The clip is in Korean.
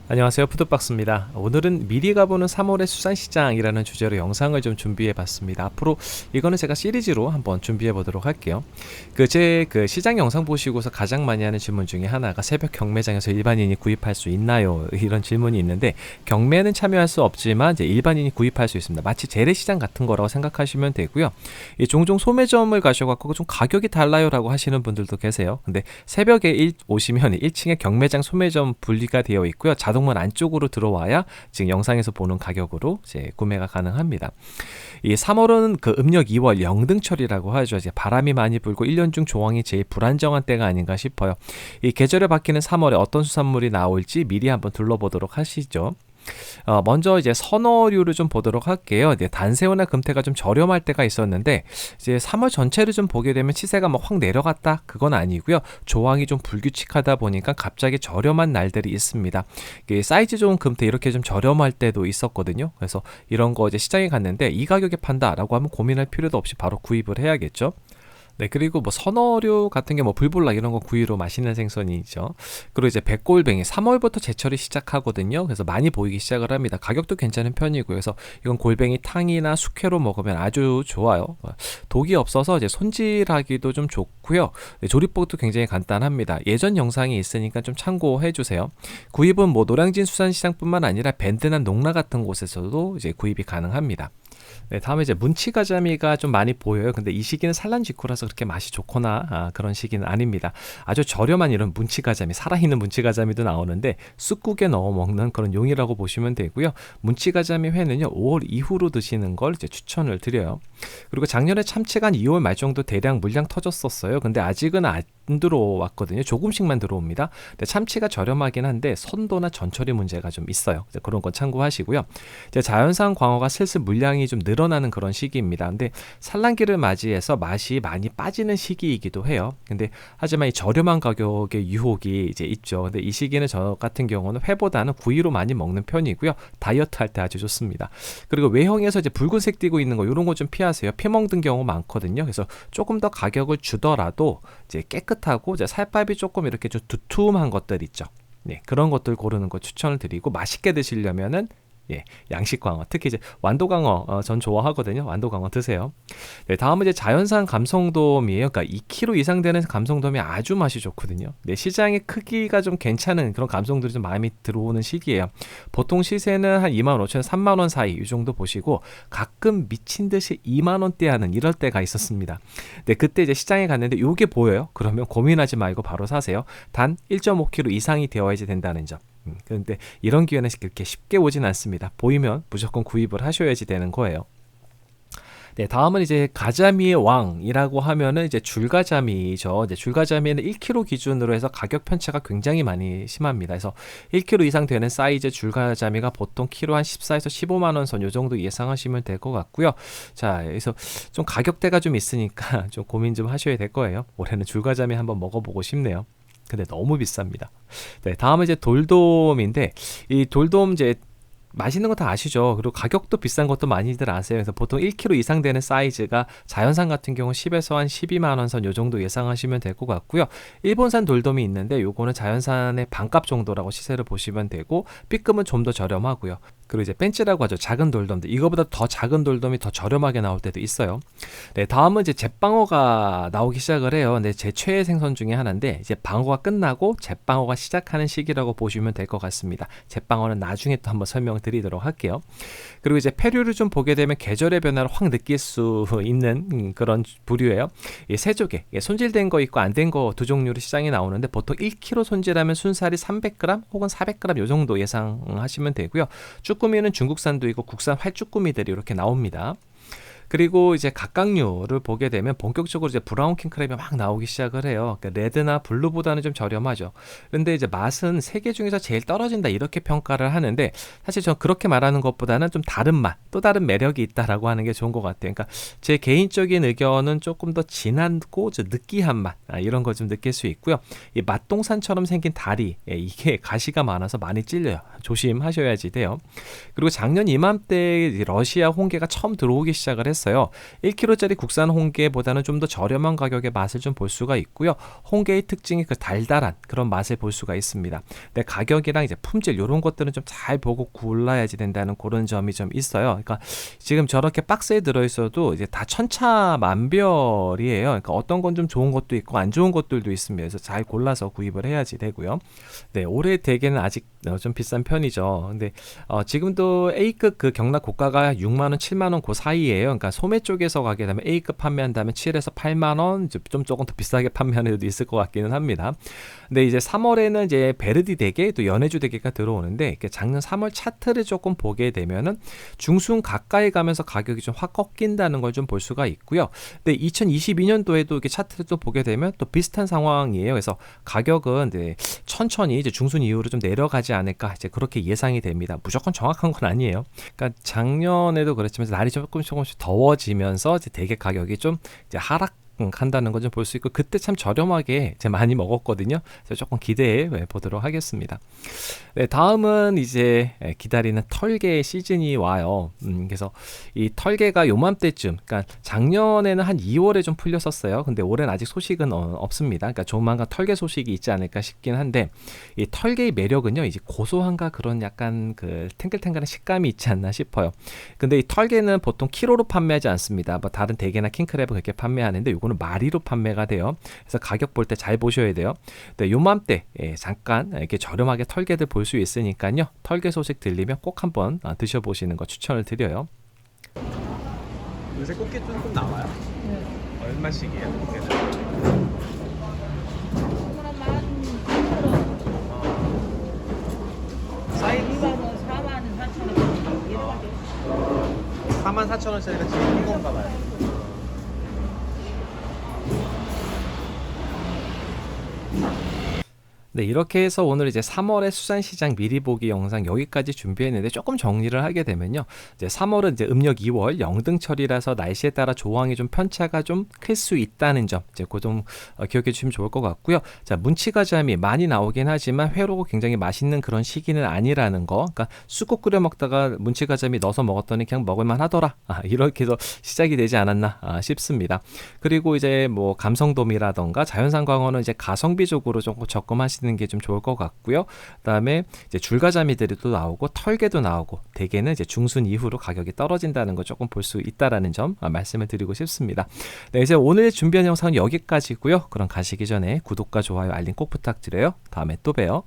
안녕하세요, 푸드박스입니다. 오늘은 미리 가보는 3월의 수산시장이라는 주제로 영상을 좀 준비해 봤습니다. 앞으로 이거는 제가 시리즈로 한번 준비해 보도록 할게요. 제 시장 영상 보시고서 가장 많이 하는 질문 중에 하나가 새벽 경매장에서 일반인이 구입할 수 있나요? 이런 질문이 있는데, 경매는 참여할 수 없지만 이제 일반인이 구입할 수 있습니다. 마치 재래시장 같은 거라고 생각하시면 되고요. 종종 소매점을 가셔갖고 좀 가격이 달라요라고 하시는 분들도 계세요. 근데 새벽에 오시면 1층에 경매장 소매점 분리가 되어 있고요. 자동문 안쪽으로 들어와야 지금 영상에서 보는 가격으로 이제 구매가 가능합니다. 이 3월은 음력 2월 영등철이라고 하죠. 이제 바람이 많이 불고 1년 중 조항이 제일 불안정한 때가 아닌가 싶어요. 이 계절에 바뀌는 3월에 어떤 수산물이 나올지 미리 한번 둘러보도록 하시죠. 먼저 이제 선어류를 좀 보도록 할게요. 이제 단새우나 금태가 좀 저렴할 때가 있었는데, 이제 3월 전체를 좀 보게 되면 시세가 막 확 내려갔다, 그건 아니고요. 조항이 좀 불규칙하다 보니까 갑자기 저렴한 날들이 있습니다. 사이즈 좋은 금태 이렇게 좀 저렴할 때도 있었거든요. 그래서 이런 거 이제 시장에 갔는데 이 가격에 판다라고 하면 고민할 필요도 없이 바로 구입을 해야겠죠. 네, 그리고 뭐 선어류 같은 게 뭐 불볼락 이런 거 구이로 맛있는 생선이죠. 그리고 이제 백골뱅이 3월부터 제철이 시작하거든요. 그래서 많이 보이기 시작을 합니다. 가격도 괜찮은 편이고요. 그래서 이건 골뱅이 탕이나 숙회로 먹으면 아주 좋아요. 독이 없어서 이제 손질하기도 좀 좋고요. 네, 조리법도 굉장히 간단합니다. 예전 영상이 있으니까 좀 참고해 주세요. 구입은 뭐 노량진 수산시장뿐만 아니라 밴드나 농라 같은 곳에서도 이제 구입이 가능합니다. 네, 다음에 이제 문치가자미가 좀 많이 보여요. 근데 이 시기는 산란 직후라서 그렇게 맛이 좋거나 그런 시기는 아닙니다. 아주 저렴한 이런 문치가자미, 살아있는 문치가자미도 나오는데 쑥국에 넣어 먹는 그런 용이라고 보시면 되고요. 문치가자미 회는요, 5월 이후로 드시는 걸 이제 추천을 드려요. 그리고 작년에 참치가 한 2월 말 정도 대량 물량 터졌었어요. 근데 아직은 안 들어왔거든요. 조금씩만 들어옵니다. 근데 참치가 저렴하긴 한데 선도나 전처리 문제가 좀 있어요. 그런 건 참고하시고요. 이제 자연산 광어가 슬슬 물량이 좀 늘어나는 그런 시기입니다. 근데 산란기를 맞이해서 맛이 많이 빠지는 시기이기도 해요. 근데 하지만 이 저렴한 가격의 유혹이 이제 있죠. 근데 이 시기는 저 같은 경우는 회보다는 구이로 많이 먹는 편이고요. 다이어트 할 때 아주 좋습니다. 그리고 외형에서 이제 붉은색 띄고 있는 거 이런 거 좀 피하세요. 피 먹는 경우 많거든요. 그래서 조금 더 가격을 주더라도 이제 깨끗하고 이제 살밥이 조금 이렇게 좀 두툼한 것들 있죠. 네, 그런 것들 고르는 거 추천을 드리고, 맛있게 드시려면은 양식 광어, 특히 이제 완도 광어, 전 좋아하거든요. 완도 광어 드세요. 네, 다음은 이제 자연산 감성돔이에요. 그러니까 2kg 이상 되는 감성돔이 아주 맛이 좋거든요. 네, 시장의 크기가 좀 괜찮은 그런 감성들이 좀 많이 들어오는 시기예요. 보통 시세는 한 25,000원, 3만 원 사이 이 정도 보시고, 가끔 미친 듯이 2만 원대 하는 이럴 때가 있었습니다. 네, 그때 이제 시장에 갔는데 요게 보여요. 그러면 고민하지 말고 바로 사세요. 단 1.5kg 이상이 되어야지 된다는 점. 그런데 이런 기회는 그렇게 쉽게 오진 않습니다. 보이면 무조건 구입을 하셔야지 되는 거예요. 네, 다음은 이제 가자미의 왕이라고 하면은 이제 줄가자미죠. 이제 줄가자미는 1kg 기준으로 해서 가격 편차가 굉장히 많이 심합니다. 그래서 1kg 이상 되는 사이즈 줄가자미가 보통 키로 한 14에서 15만 원 선 요 정도 예상하시면 될 것 같고요. 자, 그래서 좀 가격대가 좀 있으니까 좀 고민 좀 하셔야 될 거예요. 올해는 줄가자미 한번 먹어보고 싶네요. 근데 너무 비쌉니다. 네, 다음은 이제 돌돔인데, 이 돌돔 이제 맛있는 거 다 아시죠? 그리고 가격도 비싼 것도 많이들 아세요. 그래서 보통 1kg 이상 되는 사이즈가 자연산 같은 경우 10에서 한 12만 원 선 요 정도 예상하시면 될 것 같고요. 일본산 돌돔이 있는데 요거는 자연산의 반값 정도라고 시세를 보시면 되고, B급은 좀 더 저렴하고요. 그리고 이제 벤치라고 하죠. 작은 돌돔들. 이거보다 더 작은 돌돔이 더 저렴하게 나올 때도 있어요. 네, 다음은 이제 잿방어가 나오기 시작을 해요. 근데 제 최애 생선 중에 하나인데, 이제 방어가 끝나고 잿방어가 시작하는 시기라고 보시면 될 것 같습니다. 잿방어는 나중에 또 한번 설명드리도록 할게요. 그리고 이제 폐류를 좀 보게 되면 계절의 변화를 확 느낄 수 있는 그런 부류예요. 이 세조개, 손질된 거 있고 안 된 거 두 종류로 시장에 나오는데, 보통 1kg 손질하면 순살이 300g 혹은 400g 요 정도 예상하시면 되고요. 쭈꾸미는 중국산도 있고 국산 활쭈꾸미들이 이렇게 나옵니다. 그리고 이제 각각류를 보게 되면 본격적으로 이제 브라운 킹크랩이 막 나오기 시작을 해요. 그러니까 레드나 블루보다는 좀 저렴하죠. 근데 이제 맛은 세 개 중에서 제일 떨어진다 이렇게 평가를 하는데, 사실 저는 그렇게 말하는 것보다는 좀 다른 맛, 또 다른 매력이 있다라고 하는 게 좋은 것 같아요. 그러니까 제 개인적인 의견은 조금 더 진하고 느끼한 맛, 이런 거 좀 느낄 수 있고요. 이 맛동산처럼 생긴 다리, 이게 가시가 많아서 많이 찔려요. 조심하셔야지 돼요. 그리고 작년 이맘때 러시아 홍게가 처음 들어오기 시작을 했어요. 했어요. 1kg짜리 국산 홍게보다는 좀 더 저렴한 가격의 맛을 좀 볼 수가 있고요. 홍게의 특징이 그 달달한 그런 맛을 볼 수가 있습니다. 근데 가격이랑 이제 품질 이런 것들은 좀 잘 보고 골라야지 된다는 그런 점이 좀 있어요. 그러니까 지금 저렇게 박스에 들어있어도 이제 다 천차만별이에요. 그러니까 어떤 건 좀 좋은 것도 있고 안 좋은 것들도 있습니다. 그래서 잘 골라서 구입을 해야지 되고요. 네, 올해 대게는 아직 좀 비싼 편이죠. 근데 지금도 A급 그 경락 고가가 6만 원, 7만 원 그 사이에요. 그러니까 소매 쪽에서 가게 되면 A급 판매한다면 7에서 8만 원, 좀 조금 더 비싸게 판매하는 데도 있을 것 같기는 합니다. 근데 이제 3월에는 이제 베르디 대게 또 연해주 대게가 들어오는데 작년 3월 차트를 조금 보게 되면은 중순 가까이 가면서 가격이 좀 확 꺾인다는 걸 좀 볼 수가 있고요. 근데 2022년도에도 이렇게 차트를 또 보게 되면 또 비슷한 상황이에요. 그래서 가격은 이제 천천히 이제 중순 이후로 좀 내려가지 않을까 이제 그렇게 예상이 됩니다. 무조건 정확한 건 아니에요. 그러니까 작년에도 그렇지만 날이 조금씩 더워지면서 이제 대게 가격이 좀 이제 한다는 거 좀 볼 수 있고 그때 참 저렴하게 제가 많이 먹었거든요. 그래서 조금 기대해 보도록 하겠습니다. 네, 다음은 이제 기다리는 털개 시즌이 와요. 그래서 이 털개가 요맘때쯤, 그러니까 작년에는 한 2월에 좀 풀렸었어요. 근데 올해는 아직 소식은 없습니다. 그러니까 조만간 털개 소식이 있지 않을까 싶긴 한데 이 털개의 매력은요, 이제 고소함과 그런 약간 그 탱글탱글한 식감이 있지 않나 싶어요. 근데 이 털개는 보통 키로로 판매하지 않습니다. 뭐 다른 대게나 킹크랩은 그렇게 판매하는데 요거는 마리로 판매가 돼요. 그래서 가격 볼 때 잘 보셔야 돼요. 네, 요맘때 잠깐 이렇게 저렴하게 털개들 볼 수 있으니까요. 털개 소식 들리면 꼭 한번 드셔보시는 거 추천을 드려요. 요새 꽃게 조금 나와요? 네. 얼마씩이에요? 꽃게는? 사이즈 44,000원짜리가 지금 큰 건가 봐요. 네, 이렇게 해서 오늘 이제 3월의 수산시장 미리 보기 영상 여기까지 준비했는데 조금 정리를 하게 되면요. 이제 3월은 이제 음력 2월 영등철이라서 날씨에 따라 조항이 좀 편차가 좀 클 수 있다는 점, 이제 그 좀 기억해 주시면 좋을 것 같고요. 자, 문치가자미 많이 나오긴 하지만 회로 굉장히 맛있는 그런 시기는 아니라는 거. 그러니까 쑥국 끓여 먹다가 문치가자미 넣어서 먹었더니 그냥 먹을만 하더라. 이렇게 해서 시작이 되지 않았나 싶습니다. 그리고 이제 뭐 감성돔이라던가 자연산 광어는 이제 가성비 적으로 좀 접근하시는 게 좀 좋을 것 같고요. 그다음에 이제 줄가자미들이 또 나오고 털개도 나오고 대개는 이제 중순 이후로 가격이 떨어진다는 거 조금 볼 수 있다라는 점 말씀을 드리고 싶습니다. 네, 이제 오늘 준비한 영상은 여기까지고요. 그럼 가시기 전에 구독과 좋아요, 알림 꼭 부탁드려요. 다음에 또 봬요.